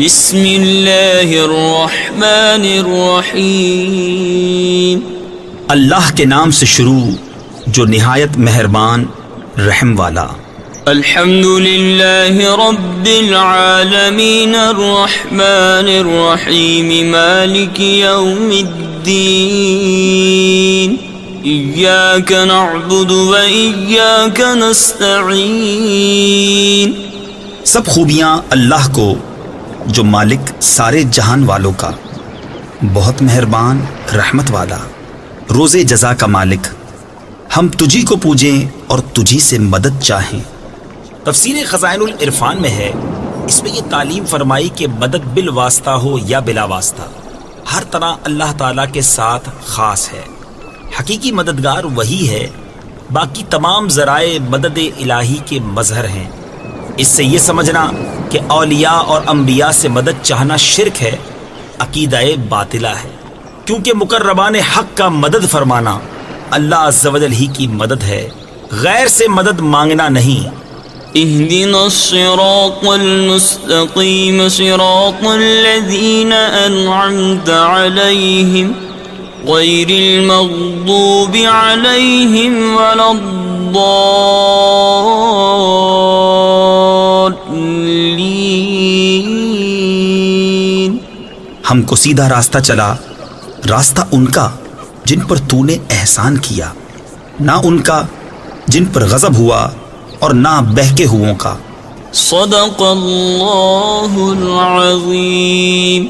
بسم اللہ الرحمن الرحیم اللہ کے نام سے شروع جو نہایت مہربان رحم والا۔ الحمد للہ رب العالمین الرحمن الرحیم مالک یوم الدین ایاک نعبد و ایاک نستعین۔ سب خوبیاں اللہ کو جو مالک سارے جہان والوں کا، بہت مہربان رحمت والا، روز جزا کا مالک، ہم تجھی کو پوجیں اور تجھی سے مدد چاہیں۔ تفسیر خزائن العرفان میں ہے، اس میں یہ تعلیم فرمائی کہ مدد بالواسطہ ہو یا بلا واسطہ، ہر طرح اللہ تعالیٰ کے ساتھ خاص ہے۔ حقیقی مددگار وہی ہے، باقی تمام ذرائع مدد الہی کے مظہر ہیں۔ اس سے یہ سمجھنا کہ اولیاء اور انبیاء سے مدد چاہنا شرک ہے، عقیدہ باطلہ ہے، کیونکہ مقربان حق کا مدد فرمانا اللہ عز و جل ہی کی مدد ہے، غیر سے مدد مانگنا نہیں۔ اہدنا الصراط المستقیم صراط الذین انعمت علیہم غیر المغضوب علیہم ولا الضالین۔ ہم کو سیدھا راستہ چلا، راستہ ان کا جن پر تو نے احسان کیا، نہ ان کا جن پر غضب ہوا اور نہ بہکے ہووں کا۔ صدق اللہ العظیم۔